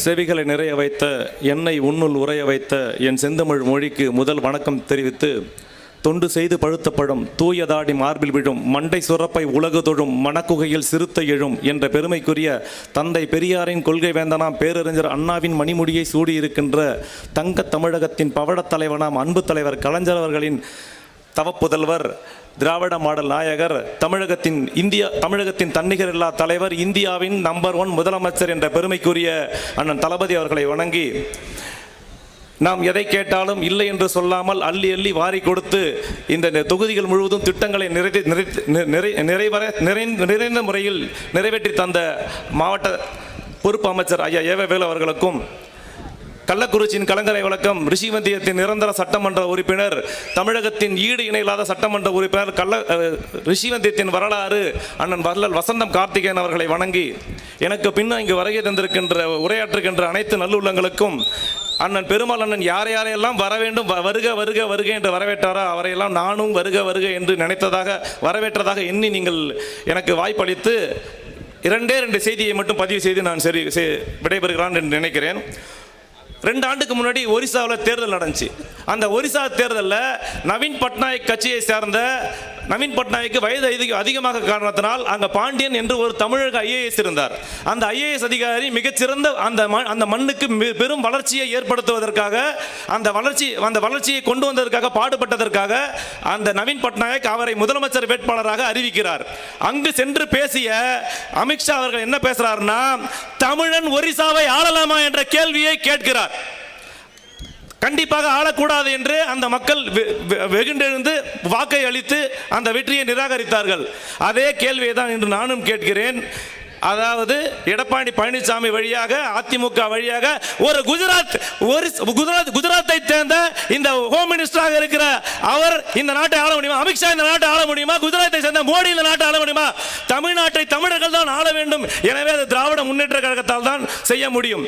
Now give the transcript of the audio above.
செவிகளை நிறைய வைத்த என்னை உன்னுள் உரைய வைத்த என் செந்தமிழ் மொழிக்கு முதல் வணக்கம் தெரிவித்து, தொண்டு செய்து பழுத்த பழம் தூயதாடி மார்பில் விழும் மண்டை சுரப்பை உலகு தொழும் மணக்குகையில் சிறுத்தை எழும் என்ற பெருமைக்குரிய தந்தை பெரியாரின் கொள்கை வேந்தனாம் பேரறிஞர் அண்ணாவின் மணிமுடியை சூடியிருக்கின்ற தங்க தமிழகத்தின் பவடத் தலைவனாம் அன்பு தலைவர் கலைஞர் அவர்களின் தவப்புதல்வர், திராவிட மாடல் நாயகர், தமிழகத்தின் தன்னிகர் இல்லா தலைவர், இந்தியாவின் நம்பர் 1 முதலமைச்சர் என்ற பெருமைக்குரிய அண்ணன் தளபதி அவர்களை வணங்கி, நாம் எதை கேட்டாலும் இல்லை என்று சொல்லாமல் அள்ளி அள்ளி வாரி கொடுத்து இந்த தொகுதிகள் முழுவதும் திட்டங்களை நிறைந்த முறையில் நிறைவேற்றி தந்த மாவட்ட பொறுப்பு அமைச்சர் ஐயா ஏவவேலு அவர்களுக்கும், கள்ளக்குறிச்சியின் கலங்கரை வழக்கம் ரிஷிவந்தியத்தின் நிரந்தர சட்டமன்ற உறுப்பினர், தமிழகத்தின் ஈடு இணையில்லாத சட்டமன்ற உறுப்பினர், ரிஷிவந்தியத்தின் வரலாறு அண்ணன் வள்ளல் வசந்தம் கார்த்திகேயன் அவர்களை வணங்கி, எனக்கு பின்ன இங்கு வருகை தந்திருக்கின்ற உரையாற்றுகின்ற அனைத்து நல்லுள்ளங்களுக்கும், அண்ணன் பெருமாள் அண்ணன் யாரையெல்லாம் வர வேண்டும் வருக வருக வருக என்று வரவேற்றாரோ அவரையெல்லாம் நானும் வருக வருக என்று வரவேற்றதாக எண்ணி நீங்கள் எனக்கு வாய்ப்பளித்து 2 செய்தியை மட்டும் பதிவு செய்து நான் விடைபெறுகிறான் என்று நினைக்கிறேன். 2 ஆண்டுக்கு முன்னாடி ஒரிசாவில் தேர்தல் நடந்துச்சு. அந்த ஒரிசா தேர்தலில் நவீன் பட்நாயக் கட்சியை சேர்ந்த நவீன் பட்நாயக்கு வயது அதிகமாக காரணத்தினால் அங்கே பாண்டியன் என்று ஒரு தமிழக ஐஏஎஸ் இருந்தார். அந்த ஐஏஎஸ் அதிகாரி மிகச்சிறந்த அந்த மண்ணுக்கு பெரும் வளர்ச்சியை ஏற்படுத்துவதற்காக அந்த வளர்ச்சியை கொண்டு வந்ததற்காக பாடுபட்டதற்காக அந்த நவீன் பட்நாயக் அவரை முதலமைச்சர் வேட்பாளராக அறிவிக்கிறார். அங்கு சென்று பேசிய அமித்ஷா அவர்கள் என்ன பேசுறாருன்னா, தமிழன் ஒரிசாவை ஆளலாமா என்ற கேள்வியை கேட்கிறார். கண்டிப்பாக ஆளக்கூடாது என்று அந்த மக்கள் வெகுண்டெழுந்து வாக்கை அளித்து அந்த வெற்றியை நிராகரித்தார்கள். அதே கேள்வியை தான் இன்று நானும் கேட்கிறேன். அதாவது எடப்பாடி பழனிசாமி வழியாக, அதிமுக வழியாக ஒரு குஜராத்தை சேர்ந்த இந்த ஹோம் மினிஸ்டராக இருக்கிற அவர் இந்த நாட்டை ஆள முடியுமா? அமித்ஷா இந்த நாட்டை ஆள முடியுமா? குஜராத்தை சேர்ந்த மோடி இந்த நாட்டை ஆள முடியுமா? தமிழ்நாட்டை தமிழர்கள் தான் ஆள வேண்டும். எனவே அது திராவிட முன்னேற்ற கழகத்தால் தான் செய்ய முடியும்.